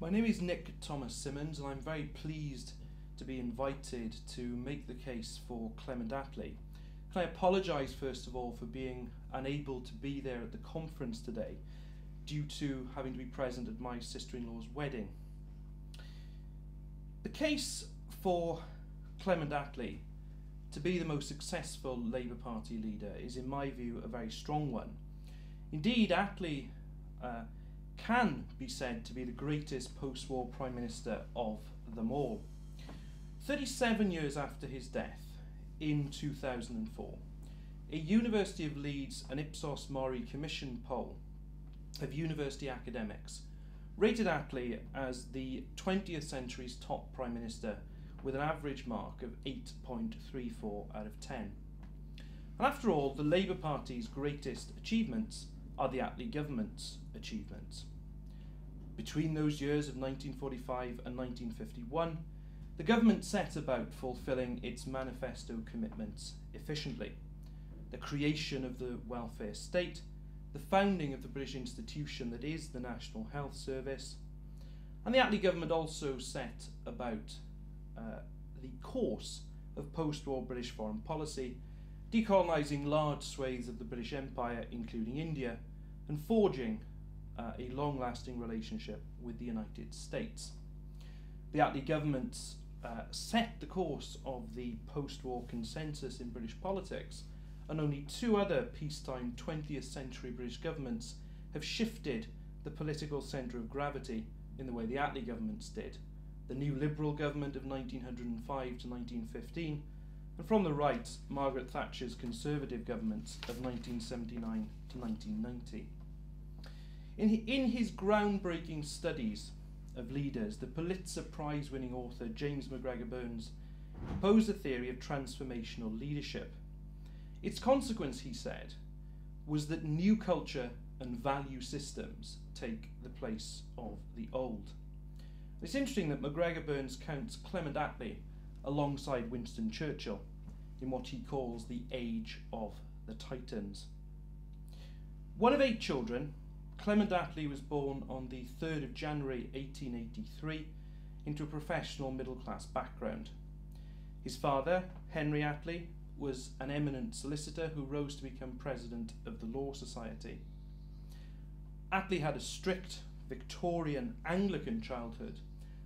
My name is Nick Thomas Simmons, and I'm very pleased to be invited to make the case for Clement Attlee. Can I apologise first of all for being unable to be there at the conference today due to having to be present at my sister-in-law's wedding. The case for Clement Attlee to be the most successful Labour Party leader is, in my view, a very strong one. Indeed, Attlee can be said to be the greatest post-war Prime Minister of them all. 37 years after his death, in 2004, a University of Leeds and Ipsos Mori Commission poll of university academics rated Attlee as the 20th century's top Prime Minister with an average mark of 8.34 out of 10. And after all, the Labour Party's greatest achievements are the Attlee government's achievements. Between those years of 1945 and 1951, the government set about fulfilling its manifesto commitments efficiently. The creation of the welfare state, the founding of the British institution that is the National Health Service, and the Attlee government also set about the course of post-war British foreign policy, decolonising large swathes of the British Empire, including India, and forging a long-lasting relationship with the United States. The Attlee government set the course of the post-war consensus in British politics, and only two other peacetime 20th century British governments have shifted the political centre of gravity in the way the Attlee governments did. The New Liberal government of 1905 to 1915, and from the right, Margaret Thatcher's Conservative governments of 1979 to 1990. In his groundbreaking studies of leaders, the Pulitzer Prize-winning author James MacGregor Burns proposed a theory of transformational leadership. Its consequence, he said, was that new culture and value systems take the place of the old. It's interesting that MacGregor Burns counts Clement Attlee alongside Winston Churchill in what he calls the age of the Titans. One of 8 children, Clement Attlee was born on the 3rd of January 1883 into a professional middle-class background. His father, Henry Attlee, was an eminent solicitor who rose to become president of the Law Society. Attlee had a strict Victorian Anglican childhood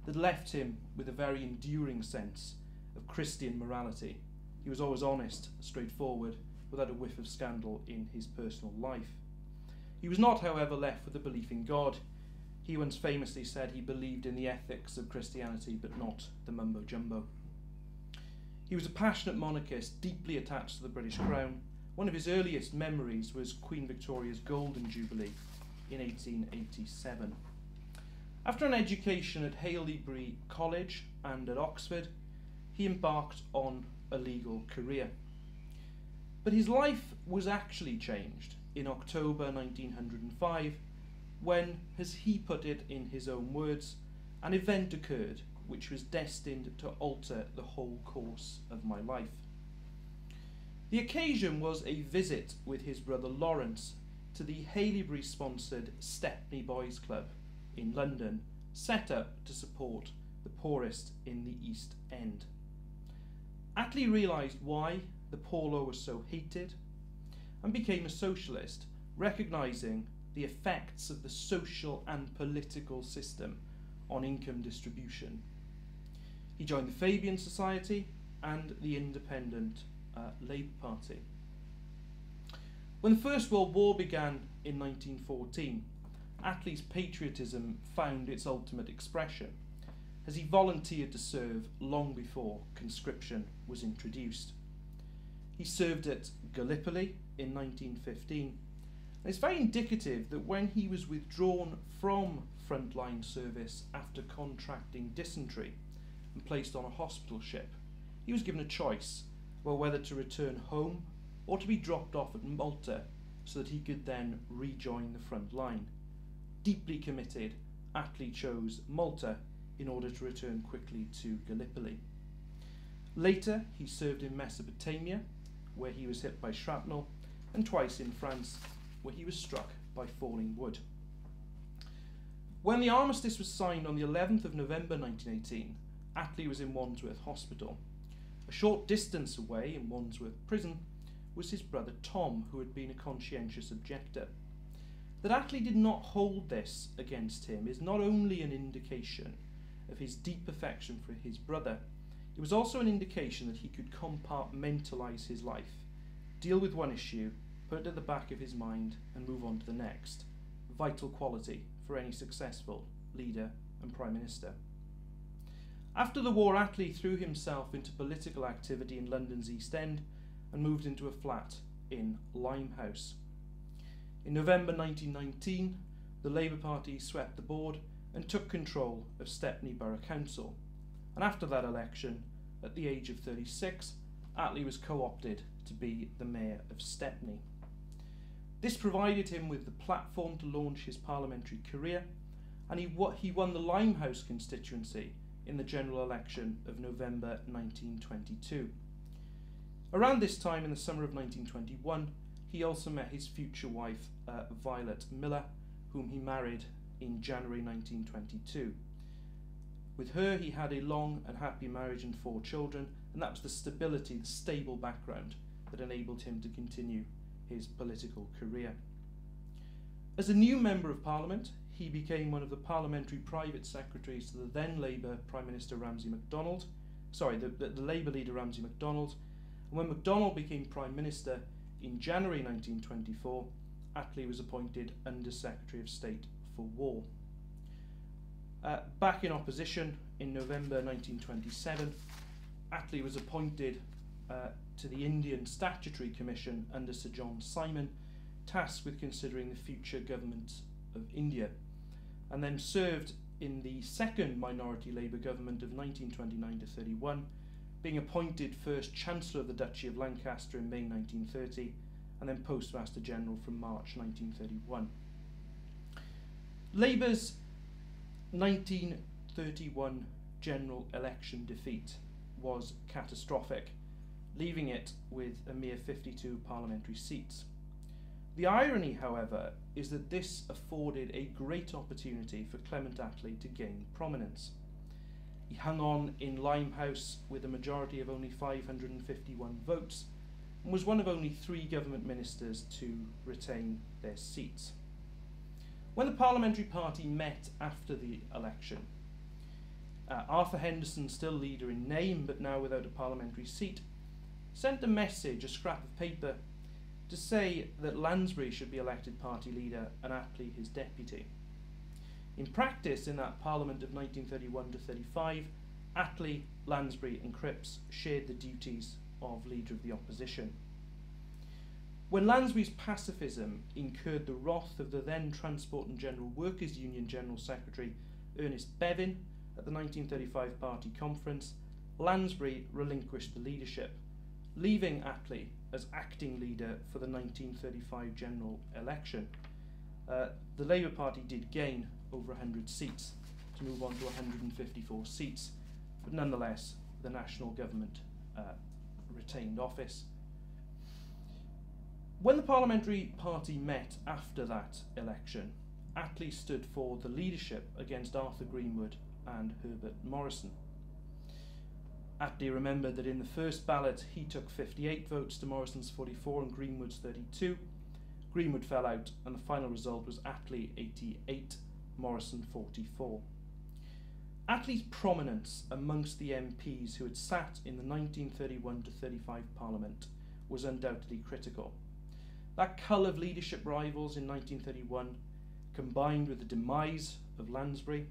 that left him with a very enduring sense of Christian morality. He was always honest, straightforward, without a whiff of scandal in his personal life. He was not, however, left with a belief in God. He once famously said he believed in the ethics of Christianity, but not the mumbo-jumbo. He was a passionate monarchist, deeply attached to the British Crown. One of his earliest memories was Queen Victoria's Golden Jubilee in 1887. After an education at Haileybury College and at Oxford, he embarked on a legal career. But his life was actually changed in October 1905 when, as he put it in his own words, an event occurred which was destined to alter the whole course of my life. The occasion was a visit with his brother Lawrence to the Haileybury-sponsored Stepney Boys Club in London, set up to support the poorest in the East End. Attlee realised why the poor was so hated and became a socialist, recognising the effects of the social and political system on income distribution. He joined the Fabian Society and the Independent Labour Party. When the First World War began in 1914, Attlee's patriotism found its ultimate expression as he volunteered to serve long before conscription was introduced. He served at Gallipoli in 1915, and it's very indicative that when he was withdrawn from frontline service after contracting dysentery and placed on a hospital ship, he was given a choice about whether to return home or to be dropped off at Malta so that he could then rejoin the front line. Deeply committed, Attlee chose Malta in order to return quickly to Gallipoli. Later, he served in Mesopotamia, where he was hit by shrapnel, and twice in France, where he was struck by falling wood. When the armistice was signed on the 11th of November 1918, Attlee was in Wandsworth Hospital. A short distance away in Wandsworth Prison was his brother Tom, who had been a conscientious objector. That Attlee did not hold this against him is not only an indication of his deep affection for his brother, it was also an indication that he could compartmentalise his life, deal with one issue, put it at the back of his mind and move on to the next. A vital quality for any successful leader and Prime Minister. After the war, Attlee threw himself into political activity in London's East End and moved into a flat in Limehouse. In November 1919, the Labour Party swept the board and took control of Stepney Borough Council. And after that election, at the age of 36, Attlee was co-opted to be the Mayor of Stepney. This provided him with the platform to launch his parliamentary career, and he won the Limehouse constituency in the general election of November 1922. Around this time, in the summer of 1921, he also met his future wife, Violet Miller, whom he married in January 1922. With her, he had a long and happy marriage and 4 children, and that was the stability, the stable background that enabled him to continue his political career. As a new Member of Parliament, he became one of the parliamentary private secretaries to the then Labour Prime Minister Ramsay MacDonald, the Labour leader Ramsay MacDonald, and when MacDonald became Prime Minister in January 1924, Attlee was appointed Under Secretary of State for War. Back in opposition in November 1927, Attlee was appointed to the Indian Statutory Commission under Sir John Simon, tasked with considering the future government of India, and then served in the second minority Labour government of 1929 to 31, being appointed first Chancellor of the Duchy of Lancaster in May 1930, and then Postmaster General from March 1931. Labour's 1931 general election defeat was catastrophic, leaving it with a mere 52 parliamentary seats. The irony, however, is that this afforded a great opportunity for Clement Attlee to gain prominence. He hung on in Limehouse with a majority of only 551 votes and was one of only 3 government ministers to retain their seats. When the parliamentary party met after the election, Arthur Henderson, still leader in name but now without a parliamentary seat, sent a message, a scrap of paper, to say that Lansbury should be elected party leader and Attlee his deputy. In practice, in that Parliament of 1931 to 35, Attlee, Lansbury and Cripps shared the duties of leader of the opposition. When Lansbury's pacifism incurred the wrath of the then Transport and General Workers' Union General Secretary Ernest Bevin at the 1935 party conference, Lansbury relinquished the leadership, leaving Attlee as acting leader for the 1935 general election. The Labour Party did gain over 100 seats to move on to 154 seats, but nonetheless the national government retained office. When the parliamentary party met after that election, Attlee stood for the leadership against Arthur Greenwood and Herbert Morrison. Attlee remembered that in the first ballot he took 58 votes to Morrison's 44 and Greenwood's 32. Greenwood fell out and the final result was Attlee 88, Morrison 44. Attlee's prominence amongst the MPs who had sat in the 1931 to 35 Parliament was undoubtedly critical. That cull of leadership rivals in 1931, combined with the demise of Lansbury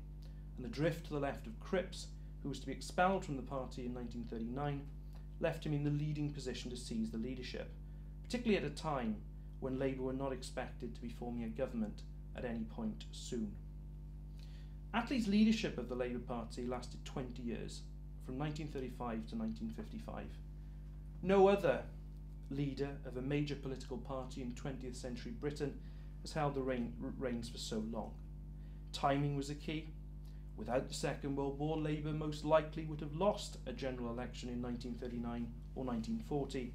and the drift to the left of Cripps, who was to be expelled from the party in 1939, left him in the leading position to seize the leadership, particularly at a time when Labour were not expected to be forming a government at any point soon. Attlee's leadership of the Labour Party lasted 20 years, from 1935 to 1955. No other leader of a major political party in 20th century Britain has held the reins for so long. Timing was a key. Without the Second World War, Labour most likely would have lost a general election in 1939 or 1940,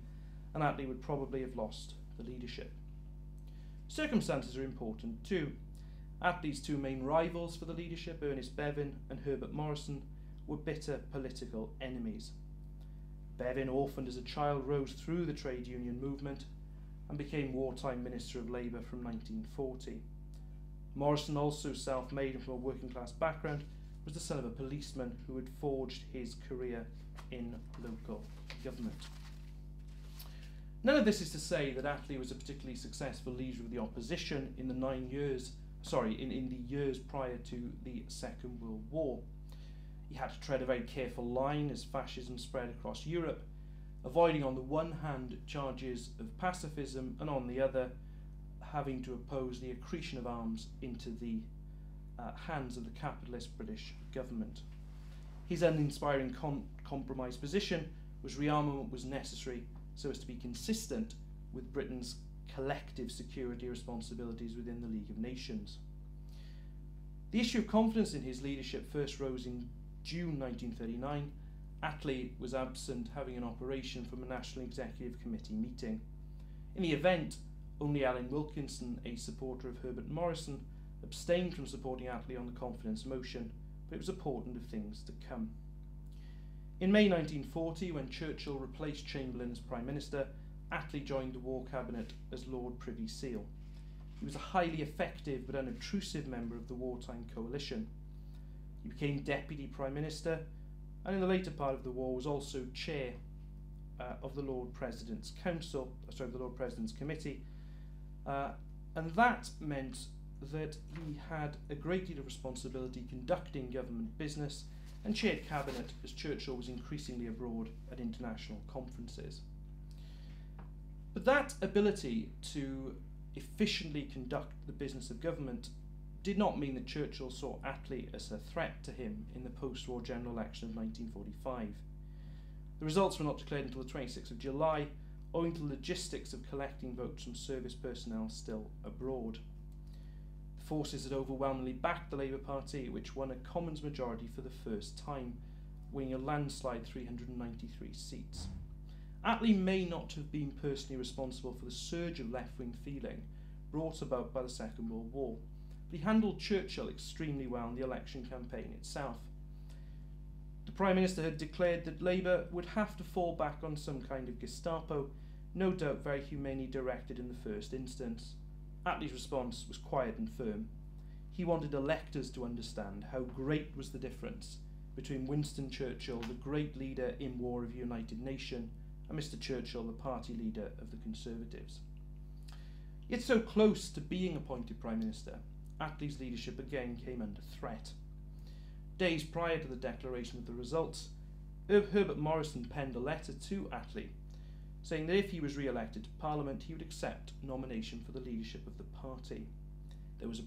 and Attlee would probably have lost the leadership. Circumstances are important too. Attlee's two main rivals for the leadership, Ernest Bevin and Herbert Morrison, were bitter political enemies. Bevin, orphaned as a child, rose through the trade union movement and became wartime Minister of Labour from 1940. Morrison, also self-made and from a working class background, was the son of a policeman who had forged his career in local government. None of this is to say that Attlee was a particularly successful leader of the opposition in the years prior to the Second World War. He had to tread a very careful line as fascism spread across Europe, avoiding on the one hand charges of pacifism and on the other having to oppose the accretion of arms into the hands of the capitalist British government. His uninspiring compromise position was rearmament was necessary so as to be consistent with Britain's collective security responsibilities within the League of Nations. The issue of confidence in his leadership first rose in June 1939. Attlee was absent, having an operation from a National Executive Committee meeting. In the event, only Alan Wilkinson, a supporter of Herbert Morrison, abstained from supporting Attlee on the confidence motion, but it was a portent of things to come. In May 1940, when Churchill replaced Chamberlain as Prime Minister, Attlee joined the War Cabinet as Lord Privy Seal. He was a highly effective but unobtrusive member of the wartime coalition. He became Deputy Prime Minister, and in the later part of the war was also Chair of the Lord President's Committee, and that meant that he had a great deal of responsibility conducting government business and chaired cabinet as Churchill was increasingly abroad at international conferences. But that ability to efficiently conduct the business of government did not mean that Churchill saw Attlee as a threat to him in the post-war general election of 1945. The results were not declared until the 26th of July, owing to the logistics of collecting votes from service personnel still abroad. The forces had overwhelmingly backed the Labour Party, which won a Commons majority for the first time, winning a landslide 393 seats. Attlee may not have been personally responsible for the surge of left-wing feeling brought about by the Second World War, but he handled Churchill extremely well in the election campaign itself. The Prime Minister had declared that Labour would have to fall back on some kind of Gestapo, no doubt very humanely directed in the first instance. Attlee's response was quiet and firm. He wanted electors to understand how great was the difference between Winston Churchill, the great leader in War of the United Nation, and Mr. Churchill, the party leader of the Conservatives. Yet so close to being appointed Prime Minister, Attlee's leadership again came under threat. Days prior to the declaration of the results, Herbert Morrison penned a letter to Attlee, saying that if he was re-elected to Parliament, he would accept nomination for the leadership of the party. There was a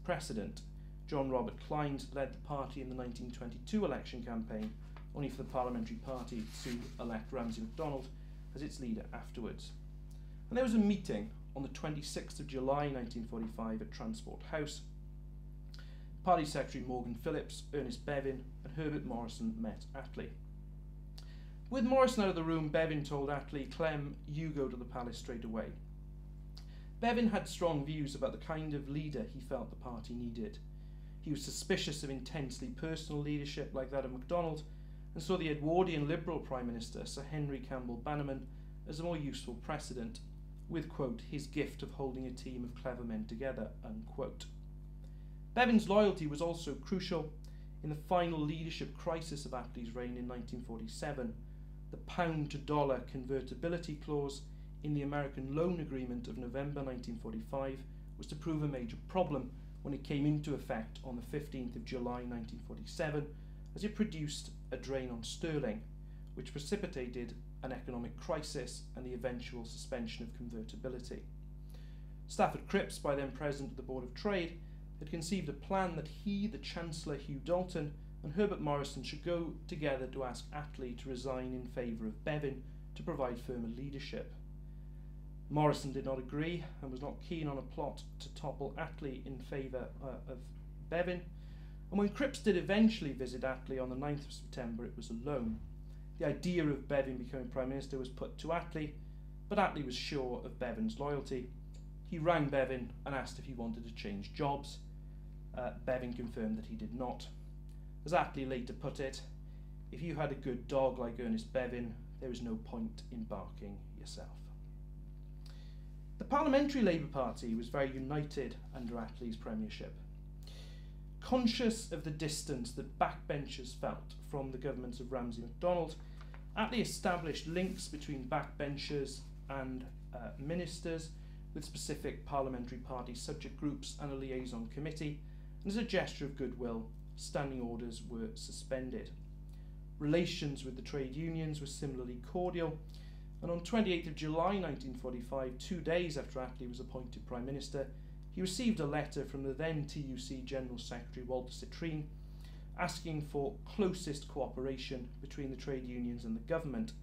precedent. John Robert Clines led the party in the 1922 election campaign, only for the Parliamentary Party to elect Ramsay MacDonald as its leader afterwards. And there was a meeting on the 26th of July 1945 at Transport House. Party Secretary Morgan Phillips, Ernest Bevin and Herbert Morrison met Attlee. With Morrison out of the room, Bevin told Attlee, "Clem, you go to the palace straight away." Bevin had strong views about the kind of leader he felt the party needed. He was suspicious of intensely personal leadership like that of MacDonald, and saw the Edwardian Liberal Prime Minister, Sir Henry Campbell Bannerman, as a more useful precedent, with, quote, his gift of holding a team of clever men together, unquote. Bevin's loyalty was also crucial. In the final leadership crisis of Attlee's reign in 1947, the pound-to-dollar convertibility clause in the American Loan Agreement of November 1945 was to prove a major problem when it came into effect on the 15th of July 1947, as it produced a drain on sterling, which precipitated an economic crisis and the eventual suspension of convertibility. Stafford Cripps, by then President of the Board of Trade, had conceived a plan that he, the Chancellor Hugh Dalton, and Herbert Morrison should go together to ask Attlee to resign in favour of Bevin to provide firmer leadership. Morrison did not agree and was not keen on a plot to topple Attlee in favour of Bevin, and when Cripps did eventually visit Attlee on the 9th of September, it was alone. The idea of Bevin becoming Prime Minister was put to Attlee, but Attlee was sure of Bevin's loyalty. He rang Bevin and asked if he wanted to change jobs. Bevan confirmed that he did not. As Attlee later put it, "If you had a good dog like Ernest Bevin, there is no point in barking yourself." The Parliamentary Labour Party was very united under Attlee's premiership. Conscious of the distance that backbenchers felt from the government of Ramsay MacDonald, Attlee established links between backbenchers and ministers with specific parliamentary party subject groups and a liaison committee, and as a gesture of goodwill, standing orders were suspended. Relations with the trade unions were similarly cordial, and on 28th of July 1945, 2 days after Attlee was appointed Prime Minister, he received a letter from the then TUC General Secretary Walter Citrine asking for closest cooperation between the trade unions and the government.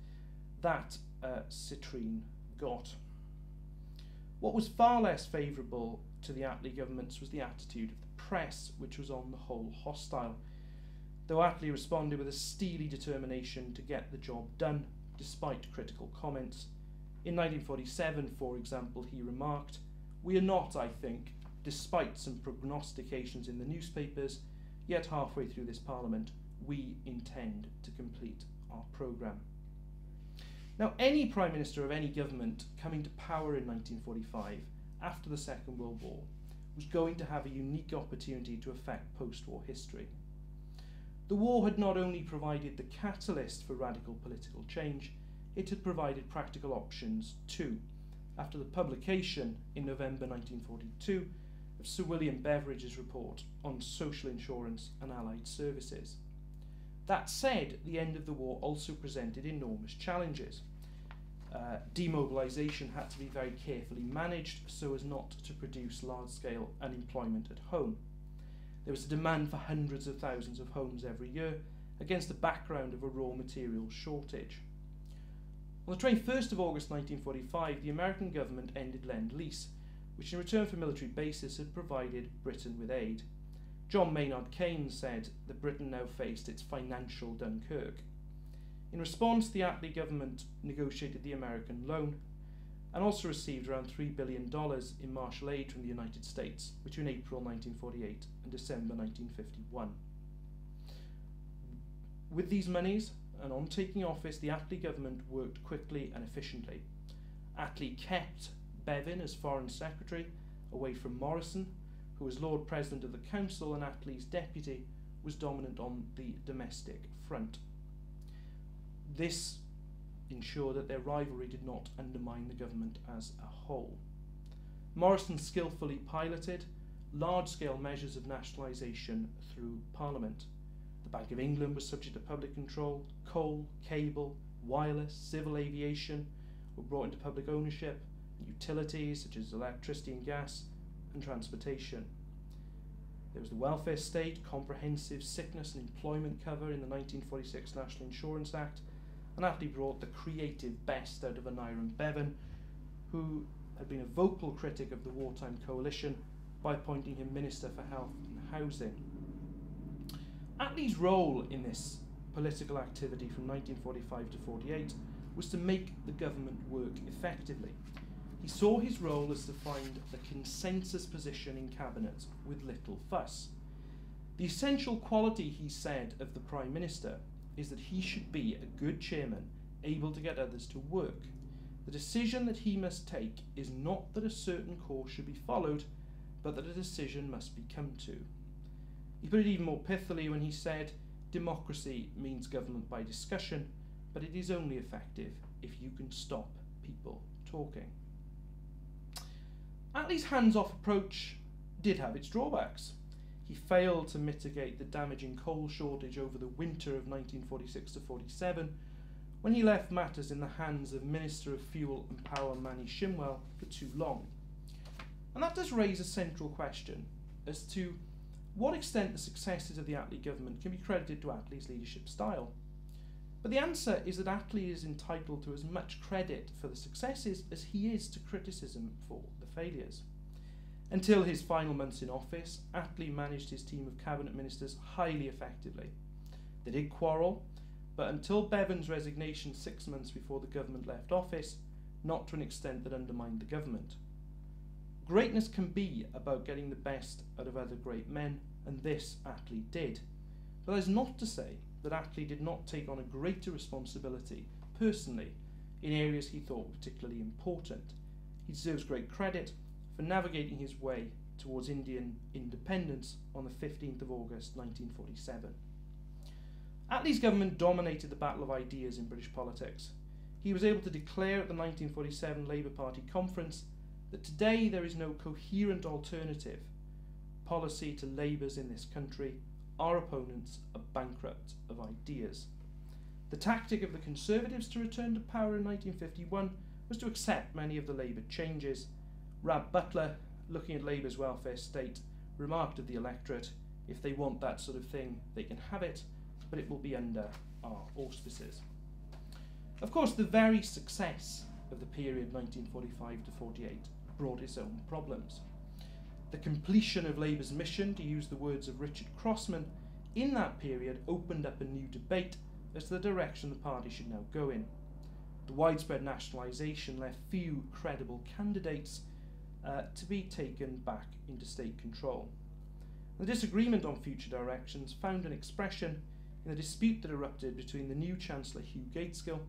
That Citrine got. What was far less favourable to the Attlee governments was the attitude of the press, which was on the whole hostile. Though Attlee responded with a steely determination to get the job done, despite critical comments. In 1947, for example, he remarked, "We are not, I think, despite some prognostications in the newspapers, yet halfway through this Parliament, we intend to complete our programme." Now, any Prime Minister of any government coming to power in 1945, after the Second World War, was going to have a unique opportunity to affect post-war history. The war had not only provided the catalyst for radical political change, it had provided practical options too, after the publication in November 1942 of Sir William Beveridge's report on social insurance and allied services. That said, the end of the war also presented enormous challenges. Demobilisation had to be very carefully managed so as not to produce large-scale unemployment at home. There was a demand for hundreds of thousands of homes every year against the background of a raw materials shortage. On the 21st of August 1945, the American government ended Lend-Lease, which in return for military bases had provided Britain with aid. John Maynard Keynes said that Britain now faced its financial Dunkirk. In response, the Attlee government negotiated the American loan and also received around $3 billion in martial aid from the United States between April 1948 and December 1951. With these monies, and on taking office, the Attlee government worked quickly and efficiently. Attlee kept Bevin as Foreign Secretary, away from Morrison, who was Lord President of the Council, and Attlee's deputy was dominant on the domestic front. This ensured that their rivalry did not undermine the government as a whole. Morrison skillfully piloted large-scale measures of nationalisation through Parliament. The Bank of England was subject to public control, coal, cable, wireless, civil aviation were brought into public ownership, and utilities such as electricity and gas, and transportation. There was the welfare state, comprehensive sickness and employment cover in the 1946 National Insurance Act, and Attlee brought the creative best out of Aneurin Bevan, who had been a vocal critic of the wartime coalition, by appointing him Minister for Health and Housing. Attlee's role in this political activity from 1945 to 48 was to make the government work effectively. He saw his role as to find a consensus position in cabinet with little fuss. The essential quality, he said, of the Prime Minister is that he should be a good chairman, able to get others to work. The decision that he must take is not that a certain course should be followed, but that a decision must be come to. He put it even more pithily when he said, "Democracy means government by discussion, but it is only effective if you can stop people talking." Attlee's hands-off approach did have its drawbacks. He failed to mitigate the damaging coal shortage over the winter of 1946 to 47, when he left matters in the hands of Minister of Fuel and Power Manny Shimwell for too long. And that does raise a central question as to what extent the successes of the Attlee government can be credited to Attlee's leadership style. But the answer is that Attlee is entitled to as much credit for the successes as he is to criticism for the failures. Until his final months in office, Attlee managed his team of cabinet ministers highly effectively. They did quarrel, but until Bevan's resignation 6 months before the government left office, not to an extent that undermined the government. Greatness can be about getting the best out of other great men, and this Attlee did. But that is not to say that Attlee did not take on a greater responsibility, personally, in areas he thought particularly important. He deserves great credit for navigating his way towards Indian independence on the 15th of August 1947. Attlee's government dominated the battle of ideas in British politics. He was able to declare at the 1947 Labour Party conference that today there is no coherent alternative policy to Labour's in this country. Our opponents are bankrupt of ideas. The tactic of the Conservatives to return to power in 1951 was to accept many of the Labour changes. Rab Butler, looking at Labour's welfare state, remarked of the electorate, if they want that sort of thing, they can have it, but it will be under our auspices. Of course, the very success of the period 1945 to 48 brought its own problems. The completion of Labour's mission, to use the words of Richard Crossman, in that period opened up a new debate as to the direction the party should now go in. The widespread nationalisation left few credible candidates to be taken back into state control. The disagreement on future directions found an expression in the dispute that erupted between the new Chancellor Hugh Gaitskell,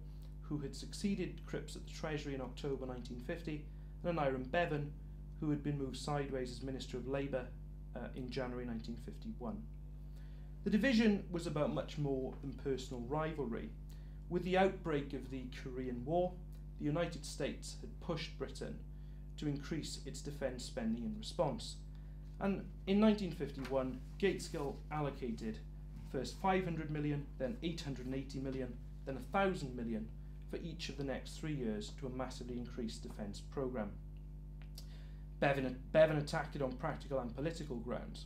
who had succeeded Cripps at the Treasury in October 1950, and Aneurin Bevan, who had been moved sideways as Minister of Labour in January 1951. The division was about much more than personal rivalry. With the outbreak of the Korean War, the United States had pushed Britain to increase its defence spending in response. And in 1951, Gaitskell allocated first 500 million, then 880 million, then 1,000 million for each of the next 3 years to a massively increased defence programme. Bevan attacked it on practical and political grounds.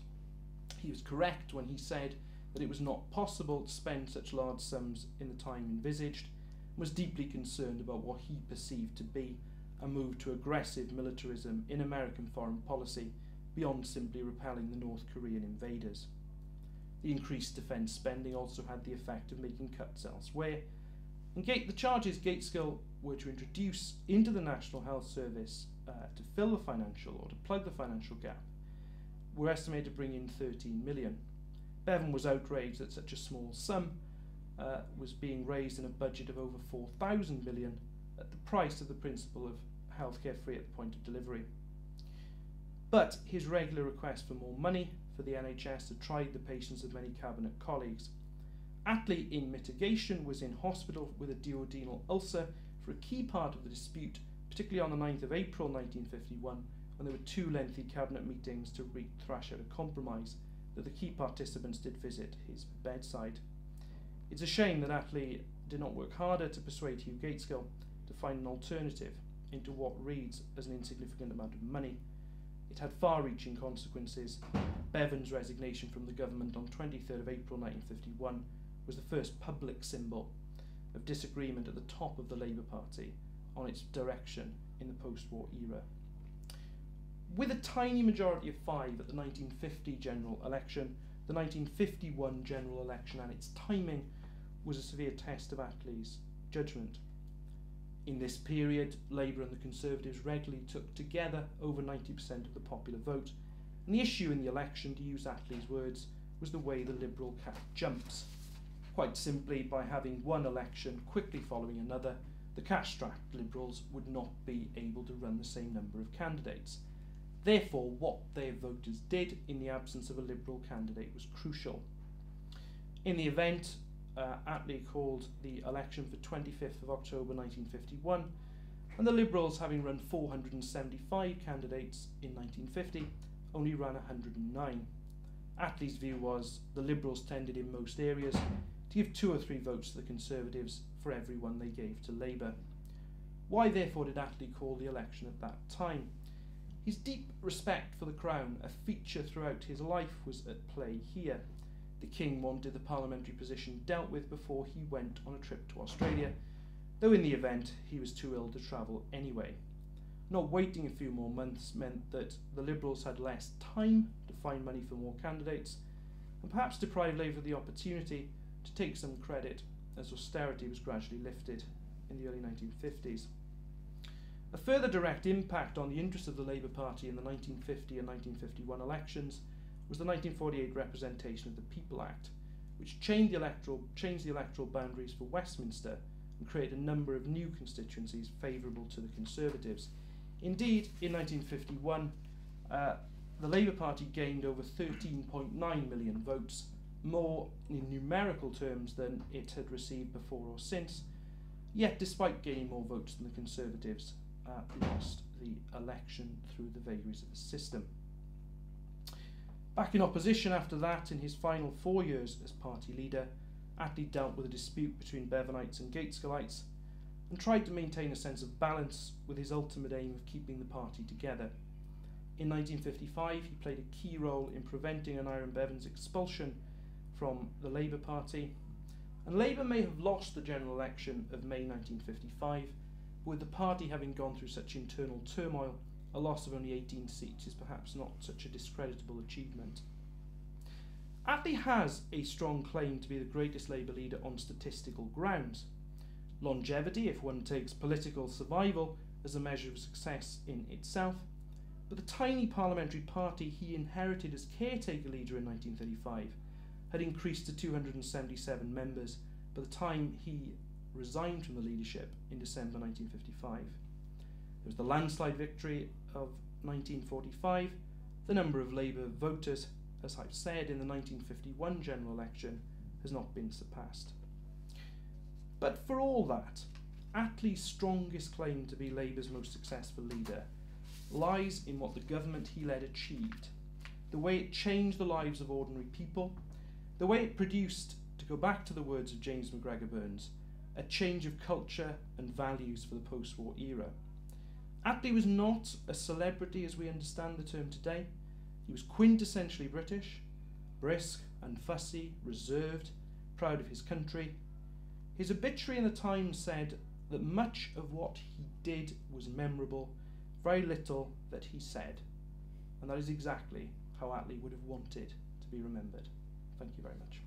He was correct when he said that it was not possible to spend such large sums in the time envisaged, and was deeply concerned about what he perceived to be a move to aggressive militarism in American foreign policy beyond simply repelling the North Korean invaders. The increased defence spending also had the effect of making cuts elsewhere, and the charges Gaitskell were to introduce into the National Health Service to fill the financial, or to plug the financial gap, were estimated to bring in 13 million. Bevan was outraged that such a small sum was being raised in a budget of over 4,000 million at the price of the principle of healthcare free at the point of delivery. But his regular request for more money for the NHS had tried the patience of many cabinet colleagues. Attlee, in mitigation, was in hospital with a duodenal ulcer for a key part of the dispute, particularly on the 9th of April 1951, when there were 2 lengthy cabinet meetings to thrash out a compromise, though the key participants did visit his bedside. It's a shame that Attlee did not work harder to persuade Hugh Gaitskell to find an alternative into what reads as an insignificant amount of money. It had far-reaching consequences. Bevan's resignation from the government on 23rd of April 1951 was the first public symbol of disagreement at the top of the Labour Party on its direction in the post-war era. With a tiny majority of 5 at the 1950 general election, the 1951 general election and its timing was a severe test of Attlee's judgment. In this period, Labour and the Conservatives regularly took together over 90% of the popular vote, and the issue in the election, to use Attlee's words, was the way the Liberal cat jumps. Quite simply, by having one election quickly following another, the cash-strapped Liberals would not be able to run the same number of candidates. Therefore, what their voters did in the absence of a Liberal candidate was crucial. In the event, Attlee called the election for 25th of October 1951, and the Liberals, having run 475 candidates in 1950, only ran 109. Attlee's view was the Liberals tended in most areas to give 2 or 3 votes to the Conservatives for every one they gave to Labour. Why therefore did Attlee call the election at that time? His deep respect for the Crown, a feature throughout his life, was at play here. The King wanted the parliamentary position dealt with before he went on a trip to Australia, though in the event he was too ill to travel anyway. Not waiting a few more months meant that the Liberals had less time to find money for more candidates, and perhaps deprived Labour of the opportunity to take some credit as austerity was gradually lifted in the early 1950s. A further direct impact on the interest of the Labour Party in the 1950 and 1951 elections was the 1948 Representation of the People Act, which changed the electoral boundaries for Westminster and created a number of new constituencies favourable to the Conservatives. Indeed, in 1951, the Labour Party gained over 13.9 million votes, more in numerical terms than it had received before or since. Yet, despite gaining more votes than the Conservatives, lost the election through the vagaries of the system. Back in opposition after that, in his final 4 years as party leader, Attlee dealt with a dispute between Bevanites and Gateschalites and tried to maintain a sense of balance with his ultimate aim of keeping the party together. In 1955, he played a key role in preventing Aneurin Bevan's expulsion from the Labour Party, and Labour may have lost the general election of May 1955, but with the party having gone through such internal turmoil, a loss of only 18 seats is perhaps not such a discreditable achievement. Attlee has a strong claim to be the greatest Labour leader on statistical grounds. Longevity, if one takes political survival as a measure of success in itself, but the tiny parliamentary party he inherited as caretaker leader in 1935 had increased to 277 members by the time he resigned from the leadership in December 1955. There was the landslide victory of 1945. The number of Labour voters, as I've said, in the 1951 general election has not been surpassed. But for all that, Attlee's strongest claim to be Labour's most successful leader lies in what the government he led achieved, the way it changed the lives of ordinary people, the way it produced, to go back to the words of James MacGregor Burns, a change of culture and values for the post-war era. Attlee was not a celebrity as we understand the term today. He was quintessentially British, brisk, unfussy, reserved, proud of his country. His obituary in the Times said that much of what he did was memorable, very little that he said. And that is exactly how Attlee would have wanted to be remembered. Thank you very much.